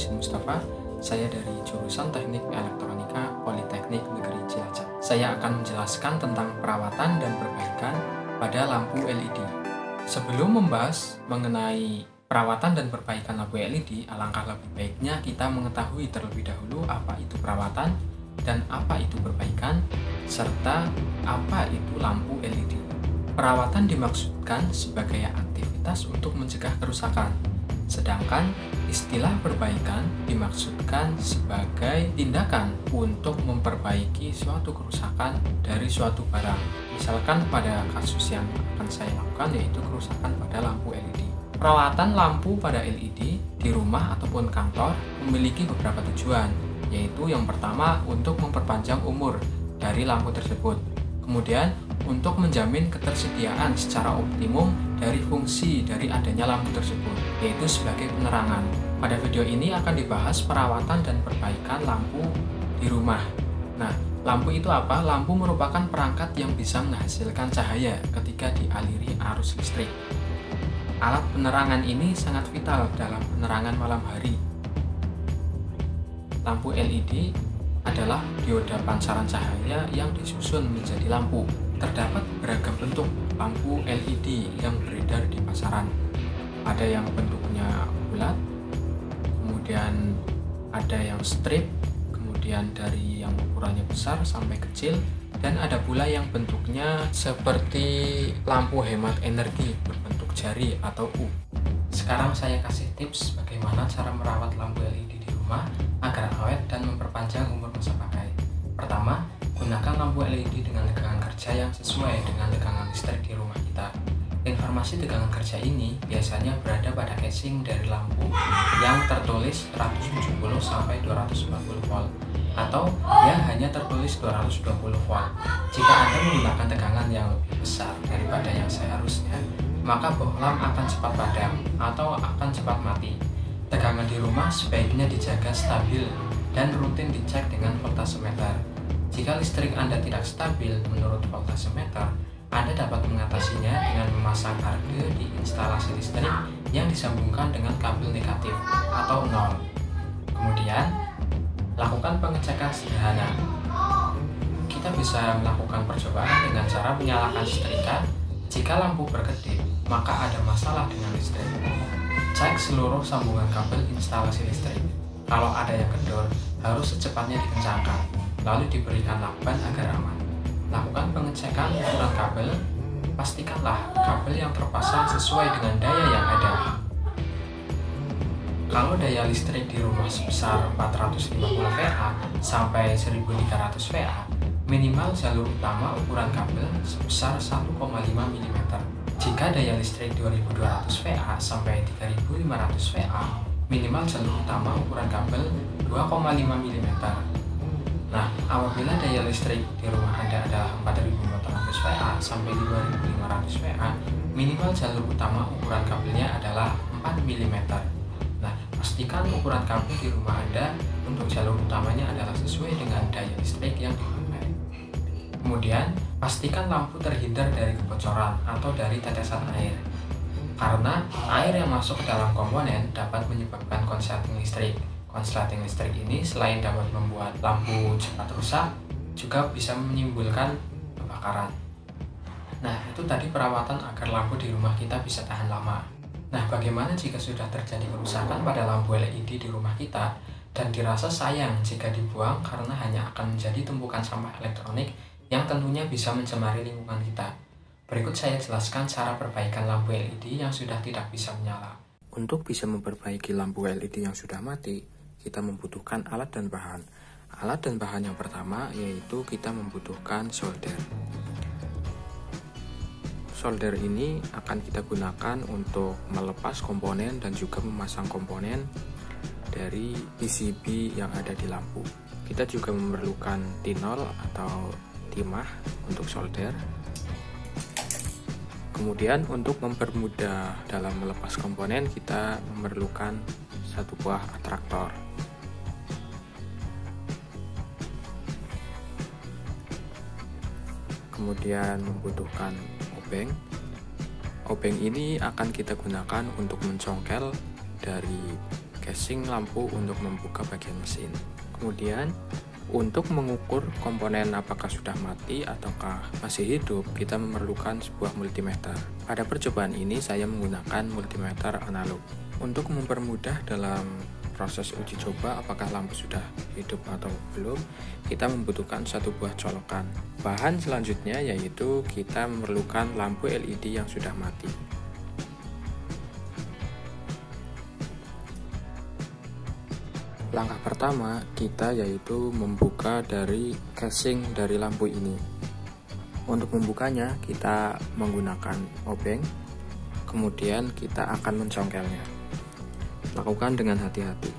Husin Mustafa. Saya dari jurusan Teknik Elektronika Politeknik Negeri Cilacap. Saya akan menjelaskan tentang perawatan dan perbaikan pada lampu LED. Sebelum membahas mengenai perawatan dan perbaikan lampu LED, alangkah lebih baiknya kita mengetahui terlebih dahulu apa itu perawatan dan apa itu perbaikan, serta apa itu lampu LED. Perawatan dimaksudkan sebagai aktivitas untuk mencegah kerusakan, sedangkan istilah perbaikan dimaksudkan sebagai tindakan untuk memperbaiki suatu kerusakan dari suatu barang. Misalkan pada kasus yang akan saya lakukan, yaitu kerusakan pada lampu LED. Perawatan lampu pada LED di rumah ataupun kantor memiliki beberapa tujuan, yaitu yang pertama untuk memperpanjang umur dari lampu tersebut. Kemudian, untuk menjamin ketersediaan secara optimum dari fungsi dari adanya lampu tersebut, yaitu sebagai penerangan. Pada video ini akan dibahas perawatan dan perbaikan lampu di rumah. Nah, lampu itu apa? Lampu merupakan perangkat yang bisa menghasilkan cahaya ketika dialiri arus listrik. Alat penerangan ini sangat vital dalam penerangan malam hari. Lampu LED adalah dioda pancaran cahaya yang disusun menjadi lampu. Terdapat beragam bentuk lampu LED yang beredar di pasaran. Ada yang bentuknya bulat, kemudian ada yang strip, kemudian dari yang ukurannya besar sampai kecil, dan ada pula yang bentuknya seperti lampu hemat energi berbentuk jari atau U. Sekarang saya kasih tips bagaimana cara merawat lampu LED di rumah agar awet dan memperpanjang umur masa pakai. Pertama, gunakan lampu LED dengan tegangan kerja yang sesuai dengan tegangan listrik di rumah kita. Informasi tegangan kerja ini biasanya berada pada casing dari lampu yang tertulis 170 sampai 240 volt atau yang hanya tertulis 220 volt. Jika Anda menggunakan tegangan yang lebih besar daripada yang seharusnya, maka bohlam akan cepat padam atau akan cepat mati. Tegangan di rumah sebaiknya dijaga stabil dan rutin dicek dengan voltameter. Jika listrik Anda tidak stabil menurut voltameter, Anda dapat mengatasinya dengan memasang arge di instalasi listrik yang disambungkan dengan kabel negatif atau nol. Kemudian, lakukan pengecekan sederhana. Kita bisa melakukan percobaan dengan cara menyalakan setrika. Jika lampu berkedip, maka ada masalah dengan listrik. Cek seluruh sambungan kabel instalasi listrik. Kalau ada yang kendor, harus secepatnya dikencangkan, lalu diberikan lakban agar aman. Lakukan pengecekan ukuran kabel. Pastikanlah kabel yang terpasang sesuai dengan daya yang ada. Kalau daya listrik di rumah sebesar 450 VA sampai 1300 VA, minimal jalur utama ukuran kabel sebesar 1,5 mm. Jika daya listrik 2200 VA sampai 3500 VA, minimal jalur utama ukuran kabel 2,5 mm. Nah, apabila daya listrik di rumah Anda adalah 4400 VA sampai 2500 VA, minimal jalur utama ukuran kabelnya adalah 4 mm. Nah, pastikan ukuran kabel di rumah Anda untuk jalur utamanya adalah sesuai dengan daya listrik yang dipakai. Kemudian, pastikan lampu terhindar dari kebocoran atau dari tetesan air. Karena air yang masuk ke dalam komponen dapat menyebabkan konsleting listrik. Konsleting listrik ini selain dapat membuat lampu cepat rusak, juga bisa menimbulkan kebakaran. Nah, itu tadi perawatan agar lampu di rumah kita bisa tahan lama. Nah, bagaimana jika sudah terjadi kerusakan pada lampu LED di rumah kita dan dirasa sayang jika dibuang karena hanya akan menjadi tumpukan sampah elektronik yang tentunya bisa mencemari lingkungan kita. Berikut saya jelaskan cara perbaikan lampu LED yang sudah tidak bisa menyala. Untuk bisa memperbaiki lampu LED yang sudah mati, kita membutuhkan alat dan bahan. Alat dan bahan yang pertama yaitu kita membutuhkan solder. Solder ini akan kita gunakan untuk melepas komponen dan juga memasang komponen dari PCB yang ada di lampu. Kita juga memerlukan tinol atau timah untuk solder. Kemudian untuk mempermudah dalam melepas komponen, kita memerlukan satu buah atraktor. Kemudian membutuhkan obeng. Obeng ini akan kita gunakan untuk mencongkel dari casing lampu untuk membuka bagian mesin. Kemudian untuk mengukur komponen apakah sudah mati ataukah masih hidup, kita memerlukan sebuah multimeter. Pada percobaan ini saya menggunakan multimeter analog. Untuk mempermudah dalam proses uji coba apakah lampu sudah hidup atau belum, kita membutuhkan satu buah colokan. Bahan selanjutnya yaitu kita memerlukan lampu LED yang sudah mati. Langkah pertama kita yaitu membuka dari casing dari lampu ini. Untuk membukanya kita menggunakan obeng, kemudian kita akan mencongkelnya. Lakukan dengan hati-hati.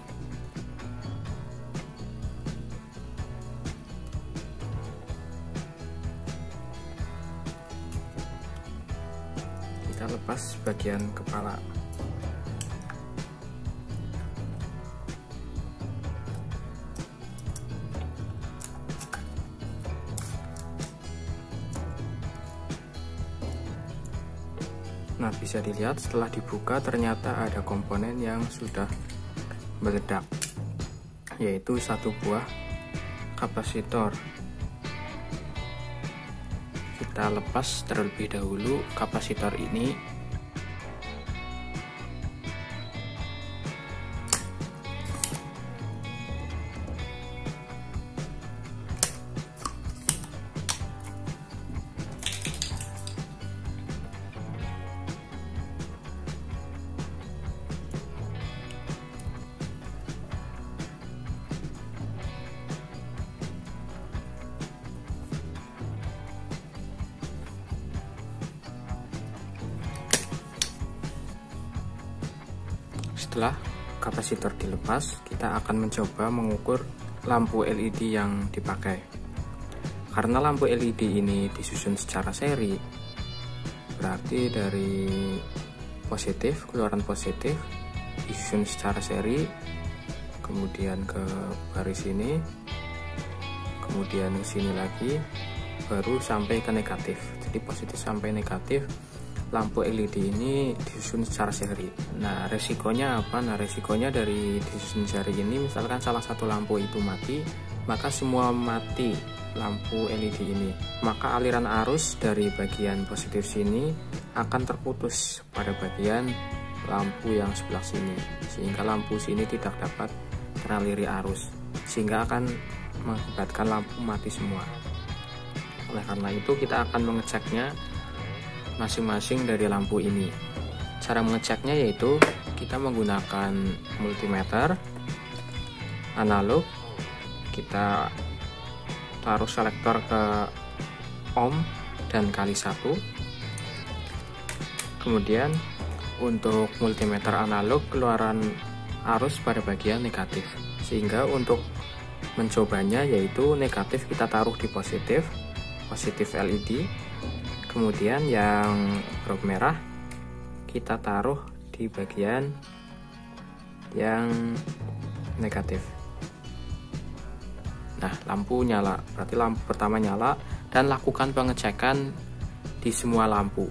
Kita lepas bagian kepala. Nah, bisa dilihat setelah dibuka ternyata ada komponen yang sudah meledak, yaitu satu buah kapasitor. Kita lepas terlebih dahulu kapasitor ini. Setelah kapasitor dilepas, kita akan mencoba mengukur lampu LED yang dipakai. Karena lampu LED ini disusun secara seri, berarti dari positif, keluaran positif disusun secara seri, kemudian ke baris ini, kemudian ke sini lagi, baru sampai ke negatif. Jadi positif sampai negatif lampu LED ini disusun secara seri. Nah, resikonya apa? Nah, resikonya dari disusun seri ini, misalkan salah satu lampu itu mati, maka semua mati lampu LED ini. Maka aliran arus dari bagian positif sini akan terputus pada bagian lampu yang sebelah sini, sehingga lampu sini tidak dapat teraliri arus, sehingga akan mengakibatkan lampu mati semua. Oleh karena itu kita akan mengeceknya masing-masing dari lampu ini. Cara mengeceknya yaitu kita menggunakan multimeter analog. Kita taruh selektor ke ohm dan kali 1. Kemudian untuk multimeter analog keluaran arus pada bagian negatif, sehingga untuk mencobanya yaitu negatif kita taruh di positif LED. Kemudian yang huruf merah kita taruh di bagian yang negatif. Nah, lampu nyala, berarti lampu pertama nyala, dan lakukan pengecekan di semua lampu.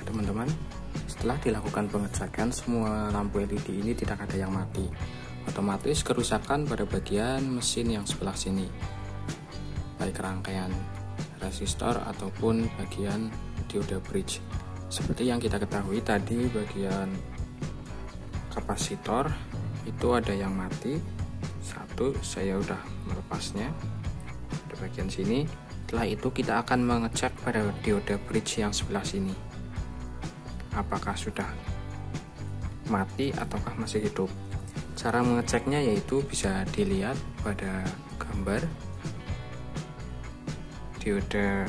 Teman-teman, setelah dilakukan pengecekan semua lampu LED ini tidak ada yang mati. Otomatis kerusakan pada bagian mesin yang sebelah sini, baik rangkaian resistor ataupun bagian dioda bridge. Seperti yang kita ketahui tadi, bagian kapasitor itu ada yang mati. Satu, saya udah melepasnya di bagian sini. Setelah itu kita akan mengecek pada dioda bridge yang sebelah sini, apakah sudah mati ataukah masih hidup. Cara mengeceknya yaitu bisa dilihat pada gambar. Dioda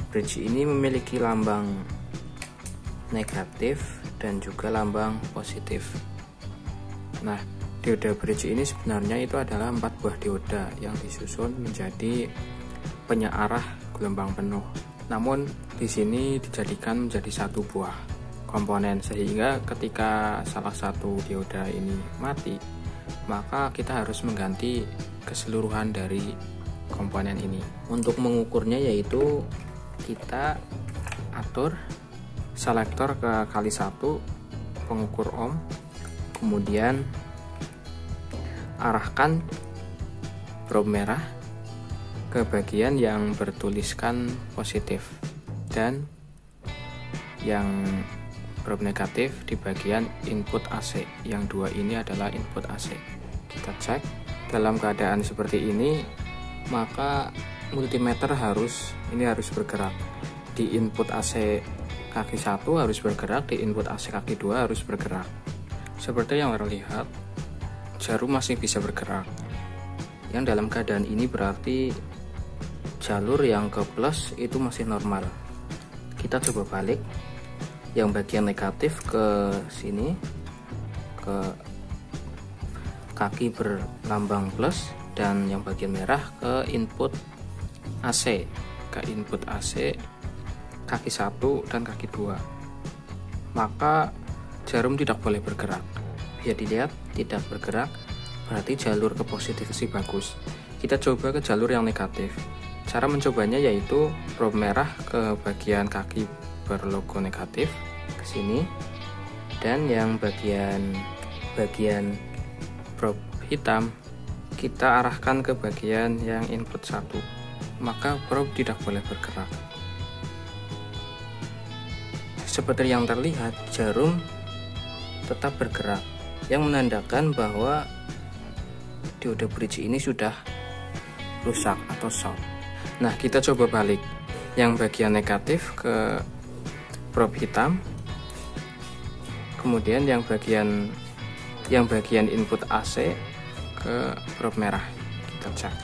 bridge ini memiliki lambang negatif dan juga lambang positif. Nah, dioda bridge ini sebenarnya itu adalah 4 buah dioda yang disusun menjadi penyearah gelombang penuh. Namun di sini dijadikan menjadi 1 buah. komponen, sehingga ketika salah satu dioda ini mati, maka kita harus mengganti keseluruhan dari komponen ini. Untuk mengukurnya yaitu kita atur selektor ke kali 1 pengukur ohm, kemudian arahkan probe merah ke bagian yang bertuliskan positif dan yang probe negatif di bagian input AC. Yang dua ini adalah input AC. Kita cek. Dalam keadaan seperti ini, maka multimeter harus bergerak. Di input AC kaki 1 harus bergerak, di input AC kaki 2 harus bergerak. Seperti yang terlihat, jarum masih bisa bergerak. Yang dalam keadaan ini berarti jalur yang ke plus itu masih normal. Kita coba balik, yang bagian negatif ke sini, ke kaki berlambang plus, dan yang bagian merah ke input AC, kaki 1 dan kaki 2. Maka jarum tidak boleh bergerak. Bisa dilihat tidak bergerak, berarti jalur ke positif sih bagus. Kita coba ke jalur yang negatif. Cara mencobanya yaitu probe merah ke bagian kaki berlogo negatif ke sini, dan yang bagian probe hitam kita arahkan ke bagian yang input 1. Maka probe tidak boleh bergerak. Seperti yang terlihat, jarum tetap bergerak, yang menandakan bahwa dioda bridge ini sudah rusak atau short. Nah, kita coba balik, yang bagian negatif ke probe hitam, kemudian yang bagian input AC ke probe merah. Kita cek.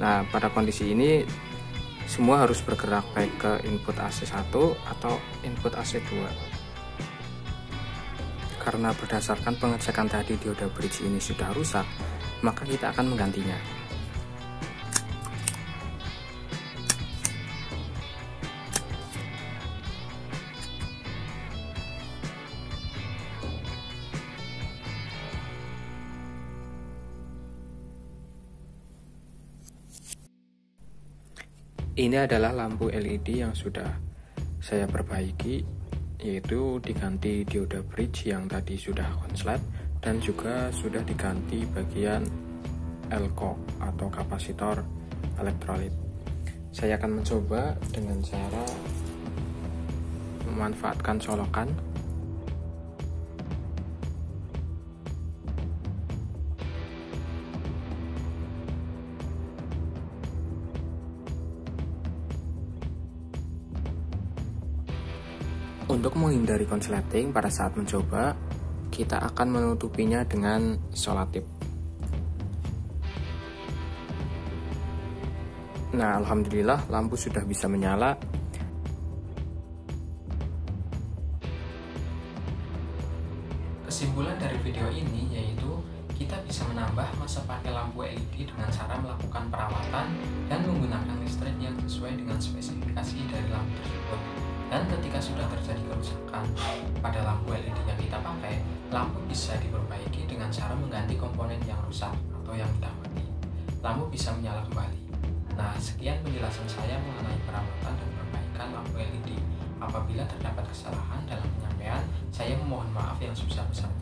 Nah, pada kondisi ini semua harus bergerak, baik ke input AC 1 atau input AC 2. Karena berdasarkan pengecekan tadi dioda bridge ini sudah rusak, maka kita akan menggantinya. Ini adalah lampu LED yang sudah saya perbaiki, yaitu diganti dioda bridge yang tadi sudah konslet, dan juga sudah diganti bagian elko atau kapasitor elektrolit. Saya akan mencoba dengan cara memanfaatkan colokan. Untuk menghindari konsleting pada saat mencoba, kita akan menutupinya dengan selotip. Nah, alhamdulillah lampu sudah bisa menyala. Kesimpulan dari video ini yaitu kita bisa menambah masa pakai lampu LED dengan cara melakukan perawatan dan menggunakan listrik yang sesuai dengan spesifikasi dari lampu tersebut. Dan ketika sudah terjadi kerusakan pada lampu LED yang kita pakai, lampu bisa diperbaiki dengan cara mengganti komponen yang rusak atau yang sudah mati. Lampu bisa menyala kembali. Nah, sekian penjelasan saya mengenai perawatan dan perbaikan lampu LED. Apabila terdapat kesalahan dalam penyampaian, saya memohon maaf yang sebesar-besarnya.